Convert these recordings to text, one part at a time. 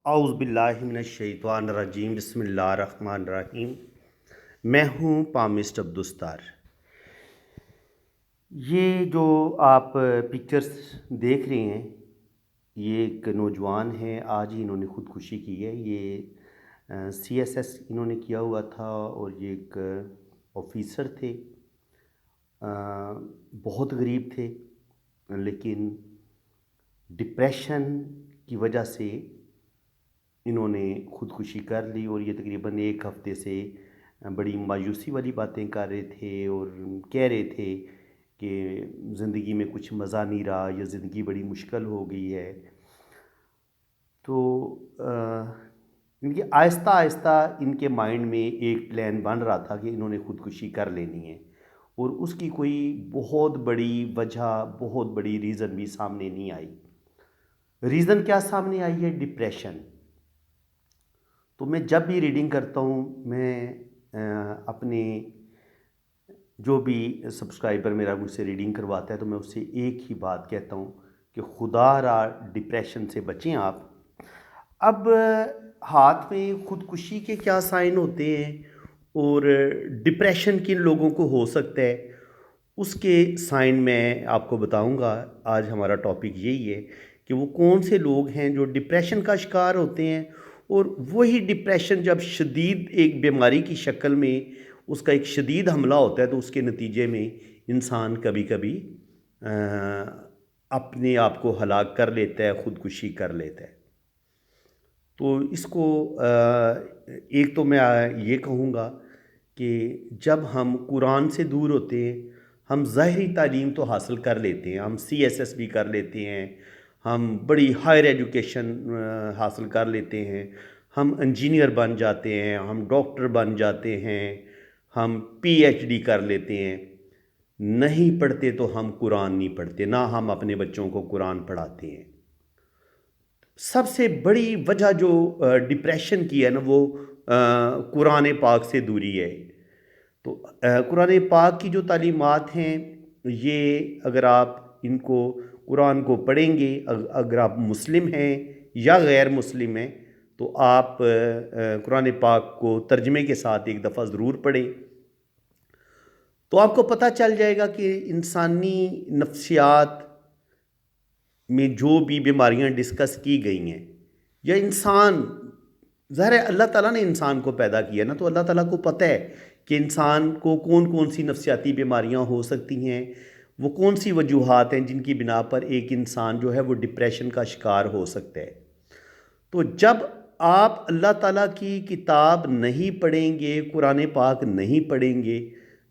औज़ुबिल्लाहिमिनश्शैतानिर्रजीम बिस्मिल्लाहिर्रहमानिर्रहीम। मैं हूँ पामिस्ट अब्दुस्तार। ये जो आप पिक्चर्स देख रहे हैं, ये एक नौजवान है। आज ही इन्होंने ख़ुदकुशी की है। ये सीएसएस इन्होंने किया हुआ था और ये एक ऑफिसर थे। बहुत गरीब थे, लेकिन डिप्रेशन की वजह से इन्होंने ख़ुदकुशी कर ली और ये तकरीबन एक हफ़्ते से बड़ी मायूसी वाली बातें कर रहे थे और कह रहे थे कि ज़िंदगी में कुछ मज़ा नहीं रहा या ज़िंदगी बड़ी मुश्किल हो गई है। तो इनकी आहिस्ता आहिस्ता इनके माइंड में एक प्लान बन रहा था कि इन्होंने ख़ुदकुशी कर लेनी है, और उसकी कोई बहुत बड़ी वजह, बहुत बड़ी रीज़न भी सामने नहीं आई। रीज़न क्या सामने आई है? डिप्रेशन। तो मैं जब भी रीडिंग करता हूँ, मैं अपने जो भी सब्सक्राइबर मेरा मुझसे रीडिंग करवाता है, तो मैं उससे एक ही बात कहता हूँ कि खुदारा डिप्रेशन से बचें आप। अब हाथ में ख़ुदकुशी के क्या साइन होते हैं और डिप्रेशन किन लोगों को हो सकता है, उसके साइन मैं आपको बताऊंगा। आज हमारा टॉपिक यही है कि वो कौन से लोग हैं जो डिप्रेशन का शिकार होते हैं, और वही डिप्रेशन जब शदीद एक बीमारी की शक्ल में उसका एक शदीद हमला होता है, तो उसके नतीजे में इंसान कभी कभी अपने आप को हलाक कर लेता है, ख़ुदकुशी कर लेता है। तो इसको एक तो मैं ये कहूँगा कि जब हम कुरान से दूर होते हैं, हम ज़ाहिरी तालीम तो हासिल कर लेते हैं, हम सीएसएस भी कर लेते हैं, हम बड़ी हायर एजुकेशन हासिल कर लेते हैं, हम इंजीनियर बन जाते हैं, हम डॉक्टर बन जाते हैं, हम पीएचडी कर लेते हैं। नहीं पढ़ते तो हम कुरान नहीं पढ़ते, ना हम अपने बच्चों को कुरान पढ़ाते हैं। सबसे बड़ी वजह जो डिप्रेशन की है ना, वो कुरान पाक से दूरी है। तो कुरान पाक की जो तालीमात हैं, ये अगर आप इनको कुरान को पढ़ेंगे, अगर आप मुस्लिम हैं या गैर मुस्लिम हैं, तो आप कुरान पाक को तर्जमे के साथ एक दफ़ा ज़रूर पढ़ें। तो आपको पता चल जाएगा कि इंसानी नफ्सियात में जो भी बीमारियां डिस्कस की गई हैं, या इंसान, ज़ाहिर है अल्लाह ताला ने इंसान को पैदा किया ना, तो अल्लाह ताला को पता है कि इंसान को कौन कौन सी नफ्सियाती बीमारियां हो सकती हैं, वो कौन सी वजूहात हैं जिनकी बिना पर एक इंसान जो है वो डिप्रेशन का शिकार हो सकता है। तो जब आप अल्लाह ताला की किताब नहीं पढ़ेंगे, कुरान पाक नहीं पढ़ेंगे,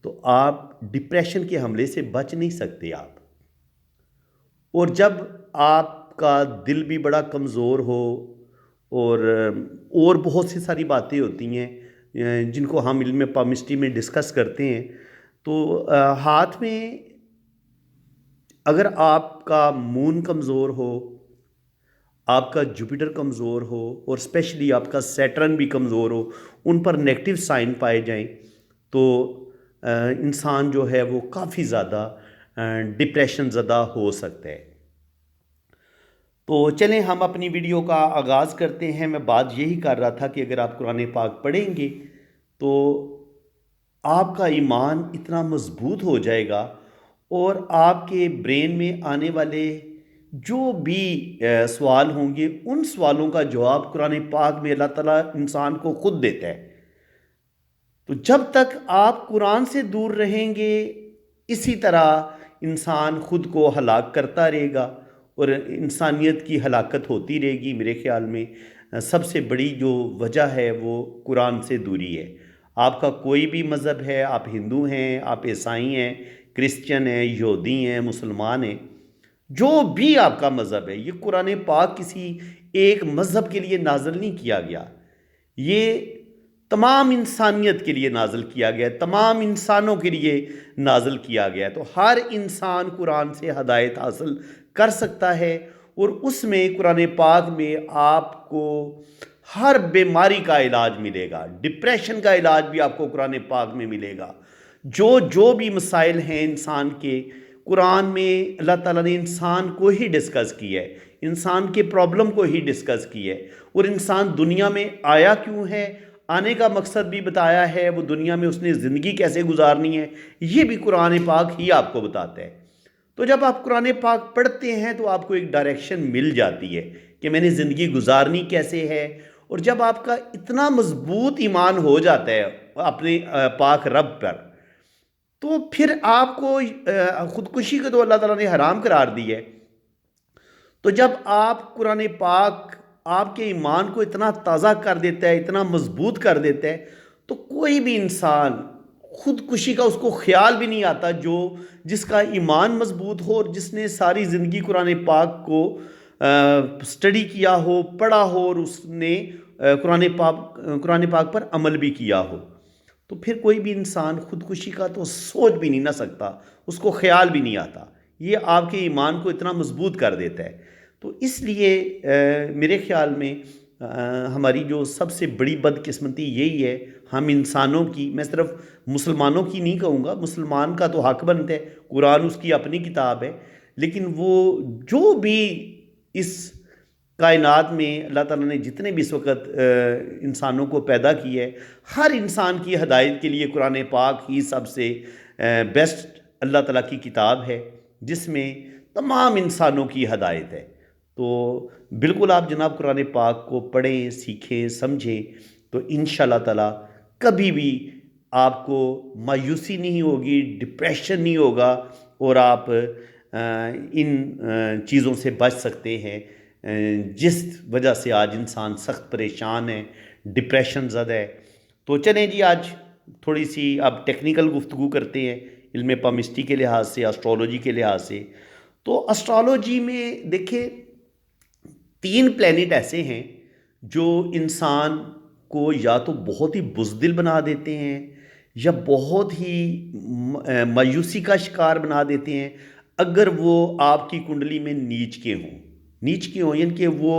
तो आप डिप्रेशन के हमले से बच नहीं सकते आप। और जब आपका दिल भी बड़ा कमज़ोर हो और बहुत सी सारी बातें होती हैं जिनको हम इल्म पामिस्ट्री में डिस्कस करते हैं, तो हाथ में अगर आपका मून कमज़ोर हो, आपका जुपिटर कमज़ोर हो और स्पेशली आपका सैटर्न भी कमज़ोर हो, उन पर नेगेटिव साइन पाए जाएं, तो इंसान जो है वो काफ़ी ज़्यादा डिप्रेशन ज़दा हो सकता है। तो चलें हम अपनी वीडियो का आगाज़ करते हैं। मैं बात यही कर रहा था कि अगर आप कुरान पाक पढ़ेंगे तो आपका ईमान इतना मजबूत हो जाएगा, और आपके ब्रेन में आने वाले जो भी सवाल होंगे, उन सवालों का जवाब कुरान पाक में अल्लाह ताला इंसान को खुद देता है। तो जब तक आप कुरान से दूर रहेंगे, इसी तरह इंसान खुद को हलाक करता रहेगा और इंसानियत की हलाकत होती रहेगी। मेरे ख़्याल में सबसे बड़ी जो वजह है वो कुरान से दूरी है। आपका कोई भी मज़हब है, आप हिंदू हैं, आप ईसाई हैं, क्रिश्चियन हैं, यहूदी हैं, मुसलमान हैं, जो भी आपका मज़हब है, ये कुरान पाक किसी एक मज़हब के लिए नाज़िल नहीं किया गया। ये तमाम इंसानियत के लिए नाज़िल किया गया है, तमाम इंसानों के लिए नाज़िल किया गया है। तो हर इंसान कुरान से हदायत हासिल कर सकता है, और उसमें कुरान पाक में आपको हर बीमारी का इलाज मिलेगा। डिप्रेशन का इलाज भी आपको कुरान पाक में मिलेगा। जो जो भी मसाइल हैं इंसान के, कुरान में अल्लाह ताला ने इंसान को ही डिस्कस किया है। इंसान के प्रॉब्लम को ही डिस्कस की है, और इंसान दुनिया में आया क्यों है, आने का मकसद भी बताया है, वो दुनिया में उसने ज़िंदगी कैसे गुजारनी है ये भी कुरान पाक ही आपको बताता है। तो जब आप कुरान पाक पढ़ते हैं तो आपको एक डायरेक्शन मिल जाती है कि मैंने ज़िंदगी गुजारनी कैसे है। और जब आपका इतना मजबूत ईमान हो जाता है अपने पाक रब पर, तो फिर आपको ख़ुदकुशी को तो अल्लाह ताला ने हराम करार दी है। तो जब आप कुरान पाक आपके ईमान को इतना ताज़ा कर देता है, इतना मजबूत कर देता है, तो कोई भी इंसान ख़ुदकुशी का उसको ख्याल भी नहीं आता जो जिसका ईमान मजबूत हो और जिसने सारी ज़िंदगी कुरान पाक को स्टडी किया हो, पढ़ा हो, और उसने कुरान पाक पर अमल भी किया हो। तो फिर कोई भी इंसान ख़ुदकुशी का तो सोच भी नहीं ना सकता, उसको ख्याल भी नहीं आता। ये आपके ईमान को इतना मजबूत कर देता है। तो इसलिए मेरे ख्याल में हमारी जो सबसे बड़ी बदकिस्मती यही है, हम इंसानों की, मैं सिर्फ मुसलमानों की नहीं कहूँगा, मुसलमान का तो हक बनता है, कुरान उसकी अपनी किताब है, लेकिन वो जो भी इस कायनात में अल्लाह ताला ने जितने भी इस वक्त इंसानों को पैदा किया है, हर इंसान की हदायत के लिए कुरान पाक ही सबसे बेस्ट अल्लाह ताला की किताब है, जिसमें तमाम इंसानों की हदायत है। तो बिल्कुल आप जनाब कुरान पाक को पढ़ें, सीखें, समझें, तो इंशाअल्लाह ताला कभी भी आपको मायूसी नहीं होगी, डिप्रेशन नहीं होगा, और आप इन चीज़ों से बच सकते हैं जिस वजह से आज इंसान सख्त परेशान है, डिप्रेशन ज़्यादा है। तो चलें जी, आज थोड़ी सी अब टेक्निकल गुफ्तगू करते हैं इल्म पामिस्ट्री के लिहाज से, एस्ट्रोलॉजी के लिहाज से। तो एस्ट्रोलॉजी में देखिए 3 प्लैनेट ऐसे हैं जो इंसान को या तो बहुत ही बुज़दिल बना देते हैं या बहुत ही मायूसी का शिकार बना देते हैं अगर वो आपकी कुंडली में नीच के हों। नीच के हों यानी कि वो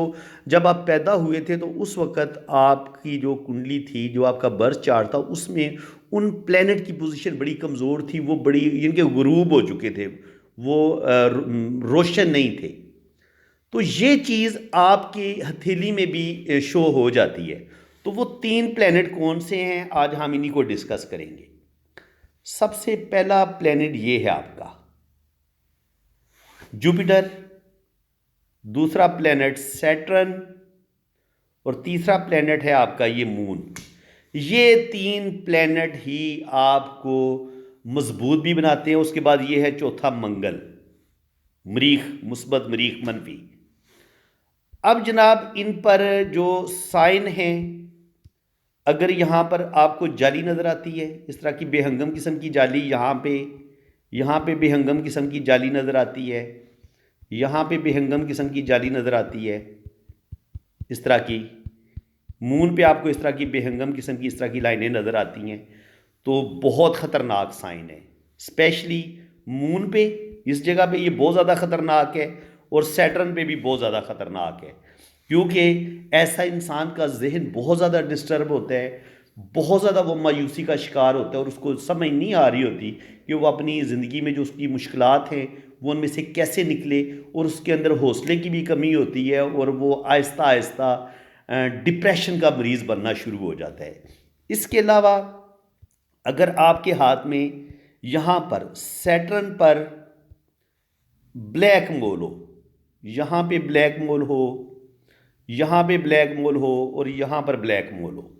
जब आप पैदा हुए थे तो उस वक़्त आपकी जो कुंडली थी, जो आपका बर्थ चार्ट था, उसमें उन प्लैनेट की पोजीशन बड़ी कमज़ोर थी, वो बड़ी यानी कि गुरूब हो चुके थे, वो रोशन नहीं थे। तो ये चीज़ आपकी हथेली में भी शो हो जाती है। तो वो 3 प्लैनेट कौन से हैं, आज हम इन्हीं को डिस्कस करेंगे। सबसे पहला प्लैनेट ये है आपका जुपिटर, दूसरा प्लैनेट सैटर्न, और तीसरा प्लैनेट है आपका ये मून। ये 3 प्लैनेट ही आपको मजबूत भी बनाते हैं। उसके बाद ये है चौथा मंगल, मरीख, मुस्बत, मरीख, मनफी। अब जनाब इन पर जो साइन हैं, अगर यहाँ पर आपको जाली नज़र आती है, इस तरह की बेहंगम किस्म की जाली, यहाँ पे बेहंगम किस्म की जाली नज़र आती है, यहाँ पे बेहंगम किस्म की जाली नज़र आती है, इस तरह की मून पे आपको इस तरह की बेहंगम किस्म की इस तरह की लाइनें नज़र आती हैं, तो बहुत ख़तरनाक साइन है। स्पेशली मून पे, इस जगह पे ये बहुत ज़्यादा ख़तरनाक है, और सैटर्न पे भी बहुत ज़्यादा ख़तरनाक है, क्योंकि ऐसा इंसान का जहन बहुत ज़्यादा डिस्टर्ब होता है, बहुत ज़्यादा वो मायूसी का शिकार होता है, और उसको समझ नहीं आ रही होती कि वो अपनी ज़िंदगी में जो उसकी मुश्किलात हैं वो उनमें से कैसे निकले, और उसके अंदर हौसले की भी कमी होती है, और वो आहिस्ता आहिस्ता डिप्रेशन का मरीज़ बनना शुरू हो जाता है। इसके अलावा अगर आपके हाथ में यहाँ पर सैटर्न पर ब्लैक मोल हो, यहाँ पे ब्लैक मोल हो, यहाँ पे ब्लैक मोल हो, और यहाँ पर ब्लैक मोल हो,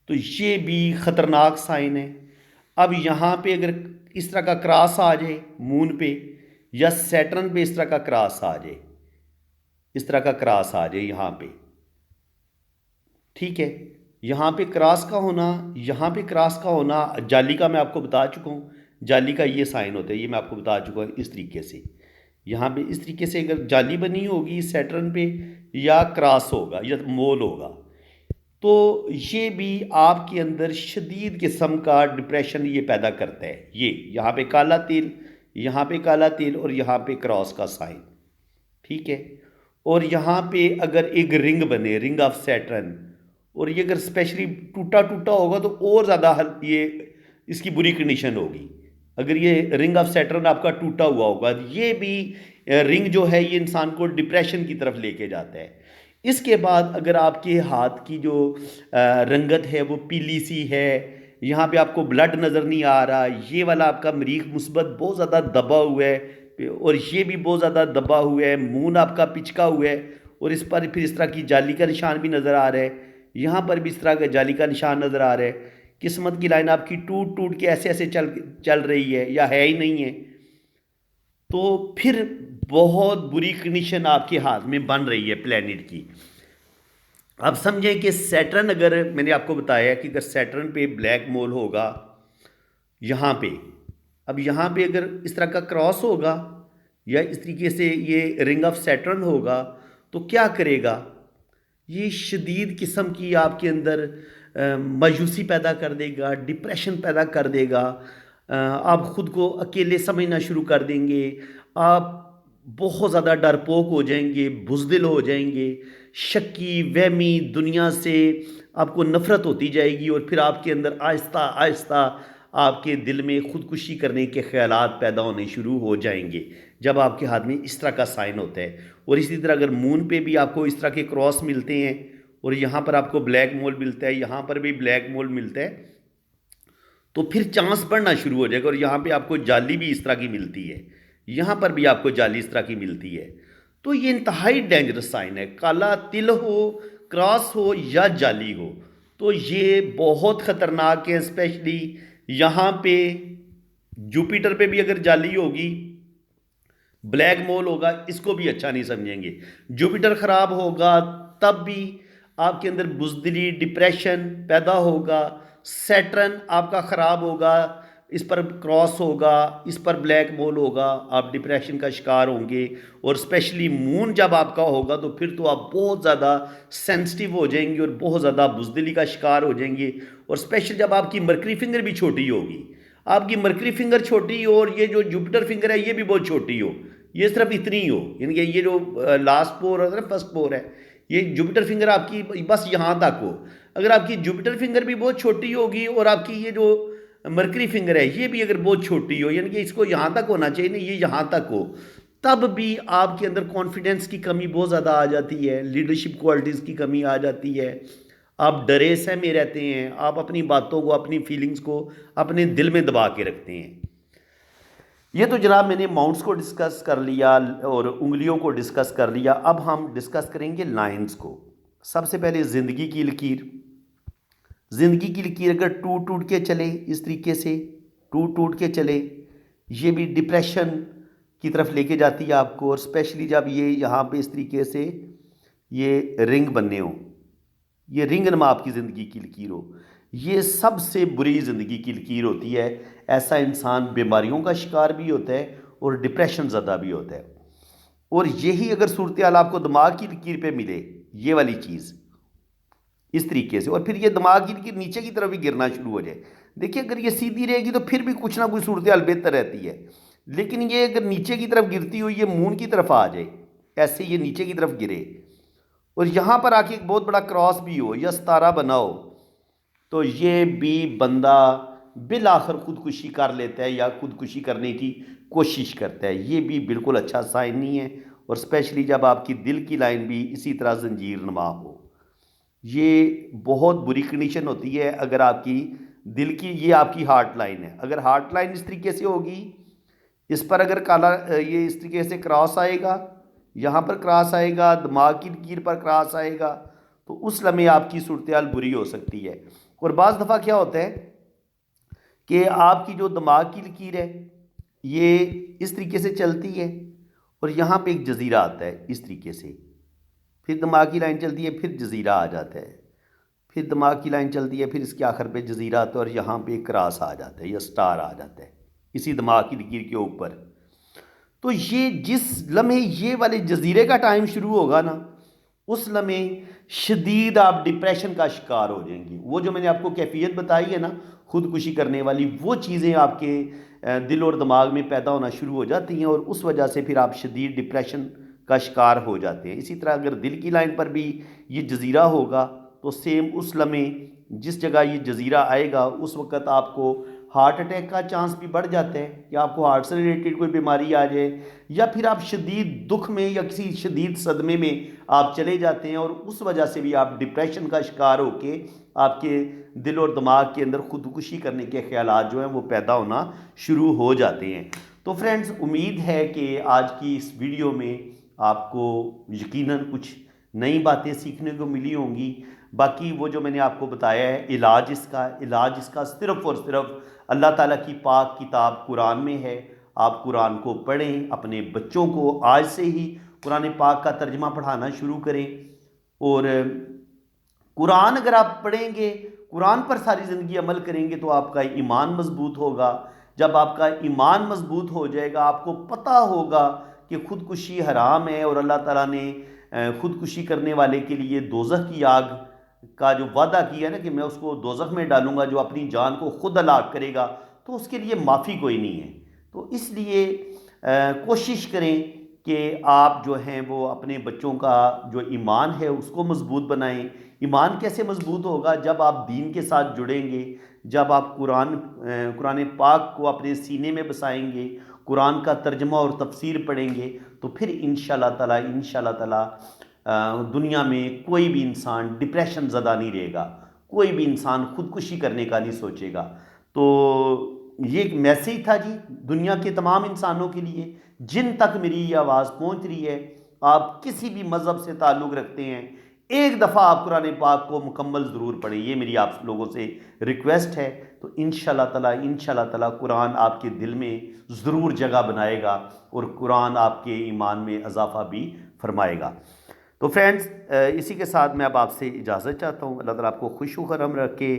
तो ये भी ख़तरनाक साइन है। अब यहाँ पे अगर इस तरह का क्रॉस आ जाए मून पे, या सैटर्न पे इस तरह का क्रॉस आ जाए, इस तरह का क्रॉस आ जाए यहाँ पे, ठीक है, यहाँ पे क्रॉस का होना, यहाँ पे क्रॉस का होना, जाली का मैं आपको बता चुका हूँ, जाली का ये साइन होता है, ये मैं आपको बता चुका हूँ। इस तरीके से यहाँ पे इस तरीके से अगर जाली बनी होगी सैटर्न पे, या क्रॉस होगा या मोल होगा, तो ये भी आपके अंदर शदीद किस्म का डिप्रेशन ये पैदा करता है। ये यहाँ पे काला तिल, यहाँ पे काला तिल, और यहाँ पे क्रॉस का साइन, ठीक है। और यहाँ पे अगर एक रिंग बने, रिंग ऑफ सैटर्न, और ये अगर स्पेशली टूटा टूटा होगा तो और ज़्यादा ये इसकी बुरी कंडीशन होगी। अगर ये रिंग ऑफ सैटर्न आपका टूटा हुआ होगा, ये भी रिंग जो है ये इंसान को डिप्रेशन की तरफ लेके जाता है। इसके बाद अगर आपके हाथ की जो रंगत है वो पीली सी है, यहाँ पे आपको ब्लड नज़र नहीं आ रहा, ये वाला आपका मरीख मुस्बत बहुत ज़्यादा दबा हुआ है और ये भी बहुत ज़्यादा दबा हुआ है, मून आपका पिचका हुआ है और इस पर फिर इस तरह की जाली का निशान भी नज़र आ रहा है, यहाँ पर भी इस तरह का जाली का निशान नज़र आ रहा है। किस्मत की लाइन आपकी टूट टूट के ऐसे ऐसे चल चल रही है या है ही नहीं है, तो फिर बहुत बुरी कंडीशन आपके हाथ में बन रही है प्लेनेट की। अब समझें कि सैटर्न, अगर मैंने आपको बताया कि अगर सैटर्न पे ब्लैक मोल होगा यहाँ पे, अब यहाँ पे अगर इस तरह का क्रॉस होगा या इस तरीके से ये रिंग ऑफ सैटर्न होगा तो क्या करेगा, ये शदीद किस्म की आपके अंदर मायूसी पैदा कर देगा, डिप्रेशन पैदा कर देगा, आप ख़ुद को अकेले समझना शुरू कर देंगे, आप बहुत ज़्यादा डरपोक हो जाएंगे, बुज़दिल हो जाएंगे, शक्की वहमी, दुनिया से आपको नफ़रत होती जाएगी और फिर आपके अंदर आहिस्ता आहिस्ता आपके दिल में ख़ुदकुशी करने के ख़यालात पैदा होने शुरू हो जाएंगे जब आपके हाथ में इस तरह का साइन होता है। और इसी तरह अगर मून पे भी आपको इस तरह के क्रॉस मिलते हैं और यहाँ पर आपको ब्लैक मोल मिलता है, यहाँ पर भी ब्लैक मोल मिलता है, तो फिर चांस बढ़ना शुरू हो जाएगा। और यहाँ पे आपको जाली भी इस तरह की मिलती है, यहाँ पर भी आपको जाली इस तरह की मिलती है, तो ये इंतहाई डेंजरस साइन है। काला तिल हो, क्रॉस हो या जाली हो, तो ये बहुत ख़तरनाक है। स्पेशली यहाँ पे जुपिटर पे भी अगर जाली होगी, ब्लैक मोल होगा, इसको भी अच्छा नहीं समझेंगे। जुपिटर ख़राब होगा तब भी आपके अंदर बुज़दिली, डिप्रेशन पैदा होगा। सैटर्न आपका ख़राब होगा, इस पर क्रॉस होगा, इस पर ब्लैक मोल होगा, आप डिप्रेशन का शिकार होंगे। और स्पेशली मून जब आपका होगा तो फिर तो आप बहुत ज़्यादा सेंसिटिव हो जाएंगे और बहुत ज़्यादा बुज़दिली का शिकार हो जाएंगे। और स्पेशल जब आपकी मरकरी फिंगर भी छोटी होगी, आपकी मरकरी फिंगर छोटी हो और ये जो जुपिटर फिंगर है ये भी बहुत छोटी हो, ये सिर्फ इतनी हो, यानी कि ये जो लास्ट पोर है ना, फर्स्ट पोर है, ये जुपिटर फिंगर आपकी बस यहाँ तक हो। अगर आपकी जुपिटर फिंगर भी बहुत छोटी होगी और आपकी ये जो मरकरी फिंगर है ये भी अगर बहुत छोटी हो, यानी कि इसको यहाँ तक होना चाहिए ना, ये यहाँ तक हो, तब भी आपके अंदर कॉन्फिडेंस की कमी बहुत ज़्यादा आ जाती है, लीडरशिप क्वालिटीज़ की कमी आ जाती है, आप डरे सहमे रहते हैं, आप अपनी बातों को, अपनी फीलिंग्स को अपने दिल में दबा के रखते हैं। ये तो जनाब मैंने माउंट्स को डिस्कस कर लिया और उंगलियों को डिस्कस कर लिया। अब हम डिस्कस करेंगे लाइंस को। सबसे पहले ज़िंदगी की लकीर। ज़िंदगी की लकीर अगर टूट टूट के चले, इस तरीके से टूट टूट के चले, ये भी डिप्रेशन की तरफ लेके जाती है आपको। और स्पेशली जब ये यहाँ पे इस तरीके से ये रिंग बनने हो, ये रिंग नमा आपकी ज़िंदगी की लकीर हो, ये सबसे बुरी ज़िंदगी की लकीर होती है। ऐसा इंसान बीमारियों का शिकार भी होता है और डिप्रेशन ज़्यादा भी होता है। और यही अगर सूरत हाल आपको दिमाग की लकीर पे मिले, ये वाली चीज़ इस तरीके से, और फिर ये दिमाग की लकीर नीचे की तरफ भी गिरना शुरू हो जाए, देखिए अगर ये सीधी रहेगी तो फिर भी कुछ ना कुछ सूरत हाल बेहतर रहती है, लेकिन ये अगर नीचे की तरफ गिरती हुई ये मून की तरफ आ जाए, ऐसे ये नीचे की तरफ गिरे और यहाँ पर आके एक बहुत बड़ा क्रॉस भी हो या सितारा बना हो, तो ये भी बंदा बिल आखिर खुदकुशी कर लेता है या खुदकुशी करने की कोशिश करता है। ये भी बिल्कुल अच्छा साइन नहीं है। और स्पेशली जब आपकी दिल की लाइन भी इसी तरह जंजीर नुमा हो, ये बहुत बुरी कंडीशन होती है। अगर आपकी दिल की, ये आपकी हार्ट लाइन है, अगर हार्ट लाइन इस तरीके से होगी, इस पर अगर काला ये इस तरीके से क्रॉस आएगा, यहाँ पर क्रॉस आएगा, दिमाग की लकीर पर क्रॉस आएगा, तो उस लम्हे आपकी सूरत हाल बुरी हो सकती है। और बाज़ दफ़ा क्या होता है कि आपकी जो दिमाग की लकीर है ये इस तरीके से चलती है और यहाँ पे एक जज़ीरा आता है इस तरीके से, फिर दिमाग की लाइन चलती है, फिर जज़ीरा आ जाता है, फिर दिमाग की लाइन चलती है, फिर इसके आखिर पे जज़ीरा आता है और यहाँ पे एक क्रॉस आ जाता है या स्टार आ जाता है इसी दिमाग की लकीर के ऊपर। तो ये जिस लम्हे ये वाले जज़ीरे का टाइम शुरू होगा ना, उस लम्हे शदीद आप डिप्रेशन का शिकार हो जाएंगी। वो जो मैंने आपको कैफियत बताई है ना खुदकुशी करने वाली, वो चीज़ें आपके दिल और दिमाग में पैदा होना शुरू हो जाती हैं और उस वजह से फिर आप शदीद डिप्रेशन का शिकार हो जाते हैं। इसी तरह अगर दिल की लाइन पर भी ये जज़ीरा होगा तो सेम उस लम्हे जिस जगह ये जज़ीरा आएगा उस वक़्त आपको हार्ट अटैक का चांस भी बढ़ जाता है कि आपको हार्ट से रिलेटेड कोई बीमारी आ जाए, या फिर आप शदीद दुख में या किसी शदीद सदमे में आप चले जाते हैं और उस वजह से भी आप डिप्रेशन का शिकार होके आपके दिल और दिमाग के अंदर खुदकुशी करने के ख्यालात जो हैं वो पैदा होना शुरू हो जाते हैं। तो फ्रेंड्स, उम्मीद है कि आज की इस वीडियो में आपको यकीनन कुछ नई बातें सीखने को मिली होंगी। बाकी वो जो मैंने आपको बताया है, इलाज इसका सिर्फ़ और सिर्फ अल्लाह ताला की पाक किताब कुरान में है। आप कुरान को पढ़ें, अपने बच्चों को आज से ही कुरान पाक का तर्जमा पढ़ाना शुरू करें। और कुरान अगर आप पढ़ेंगे, कुरान पर सारी ज़िंदगी अमल करेंगे तो आपका ईमान मजबूत होगा। जब आपका ईमान मजबूत हो जाएगा, आपको पता होगा कि खुदकुशी हराम है और अल्लाह ताला ने खुदकुशी करने वाले के लिए दोज़ख की आग का जो वादा किया ना कि मैं उसको दोज़ख में डालूंगा, जो अपनी जान को खुद हलाक करेगा, तो उसके लिए माफ़ी कोई नहीं है। तो इसलिए कोशिश करें कि आप जो हैं वो अपने बच्चों का जो ईमान है उसको मजबूत बनाएं। ईमान कैसे मजबूत होगा? जब आप दीन के साथ जुड़ेंगे, जब आप कुरान पाक को अपने सीने में बसाएंगे, कुरान का तर्जमा और तफसीर पढ़ेंगे, तो फिर इंशाल्लाह ताला दुनिया में कोई भी इंसान डिप्रेशन ज़दा नहीं रहेगा, कोई भी इंसान खुदकुशी करने का नहीं सोचेगा। तो ये एक मैसेज था जी दुनिया के तमाम इंसानों के लिए जिन तक मेरी ये आवाज़ पहुंच रही है। आप किसी भी मज़हब से ताल्लुक़ रखते हैं, एक दफ़ा आप कुरान पाक को मुकम्मल ज़रूर पढ़ें, ये मेरी आप लोगों से रिक्वेस्ट है। तो इंशाल्लाह ताला कुरान आपके दिल में ज़रूर जगह बनाएगा और कुरान आपके ईमान में इजाफ़ा भी फरमाएगा। तो फ्रेंड्स, इसी के साथ मैं अब आपसे इजाज़त चाहता हूँ। अल्लाह ताला आपको खुश खरम रखे।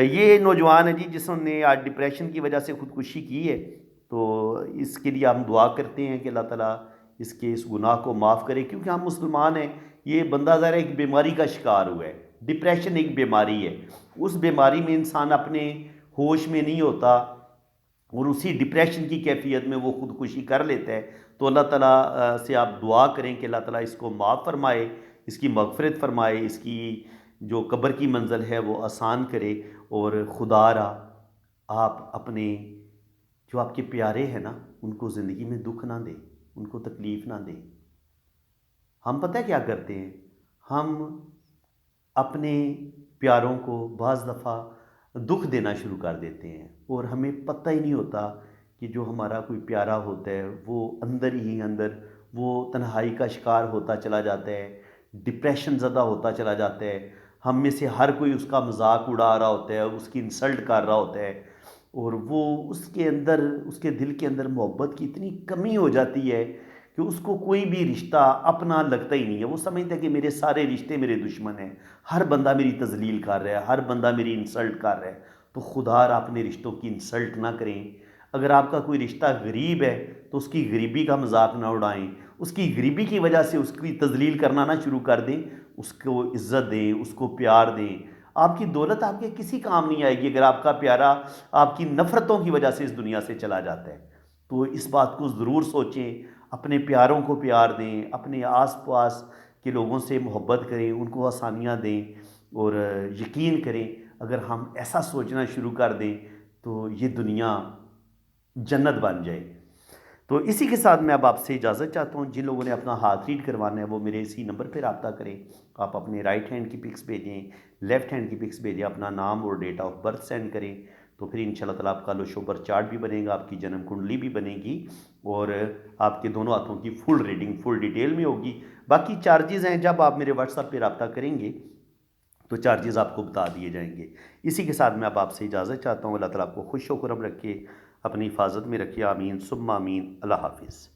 ये नौजवान है जी जिसने आज डिप्रेशन की वजह से ख़ुदकुशी की है, तो इसके लिए हम दुआ करते हैं कि अल्लाह ताला इसके इस गुनाह को माफ़ करे, क्योंकि हम मुसलमान हैं। ये बंदा ज़रा एक बीमारी का शिकार हुआ है। डिप्रेशन एक बीमारी है, उस बीमारी में इंसान अपने होश में नहीं होता और उसी डिप्रेशन की कैफियत में वो खुदकुशी कर लेता है। तो अल्लाह ताला से आप दुआ करें कि अल्लाह ताला इसको माफ़ फरमाए, इसकी मग़फ़िरत फरमाए, इसकी जो कब्र की मंज़िल है वो आसान करे। और खुदारा आप अपने जो आपके प्यारे हैं ना, उनको ज़िंदगी में दुख ना दें, उनको तकलीफ़ ना दें। हम पता है क्या करते हैं? हम अपने प्यारों को बाज़ दफ़ा दुख देना शुरू कर देते हैं और हमें पता ही नहीं होता कि जो हमारा कोई प्यारा होता है वो अंदर ही अंदर वो तन्हाई का शिकार होता चला जाता है, डिप्रेशन ज़्यादा होता चला जाता है। हम में से हर कोई उसका मजाक उड़ा रहा होता है, उसकी इंसल्ट कर रहा होता है, और वो उसके अंदर, उसके दिल के अंदर मोहब्बत की इतनी कमी हो जाती है कि उसको कोई भी रिश्ता अपना लगता ही नहीं है। वो समझता है कि मेरे सारे रिश्ते मेरे दुश्मन हैं, हर बंदा मेरी तजलील कर रहा है, हर बंदा मेरी इंसल्ट कर रहा है। तो खुदा अपने रिश्तों की इंसल्ट ना करें। अगर आपका कोई रिश्ता गरीब है तो उसकी गरीबी का मजाक ना उड़ाएं, उसकी गरीबी की वजह से उसकी तजलील करना ना शुरू कर दें। उसको इज़्ज़त दें, उसको प्यार दें। आपकी दौलत आपके किसी काम नहीं आएगी अगर आपका प्यारा आपकी नफ़रतों की वजह से इस दुनिया से चला जाता है। तो इस बात को ज़रूर सोचें, अपने प्यारों को प्यार दें, अपने आस पास के लोगों से मोहब्बत करें, उनको आसानियाँ दें। और यकीन करें, अगर हम ऐसा सोचना शुरू कर दें तो ये दुनिया जन्नत बन जाए। तो इसी के साथ मैं अब आपसे इजाज़त चाहता हूँ। जिन लोगों ने अपना हाथ रीड करवाना है वो मेरे इसी नंबर पर रब्ता करें। आप अपने राइट हैंड की पिक्स भेजें, लेफ़्ट हैंड की पिक्स भेजें, अपना नाम और डेट ऑफ बर्थ सेंड करें। तो फिर इंशाल्लाह ताला आपका लो शोबर चार्ट भी बनेगा, आपकी जन्म कुंडली भी बनेगी और आपके दोनों हाथों की फुल रीडिंग फुल डिटेल में होगी। बाकी चार्जेज़ हैं, जब आप मेरे व्हाट्सएप पर रब्ता करेंगे तो चार्जेज़ आपको बता दिए जाएंगे। इसी के साथ मैं अब आपसे इजाज़त चाहता हूँ। अल्लाह ताला आपको खुश व खुर्रम रखे, अपनी हिफाजत में रखिए। आमीन सुम्मा आमीन। अल्लाह हाफ़िज़।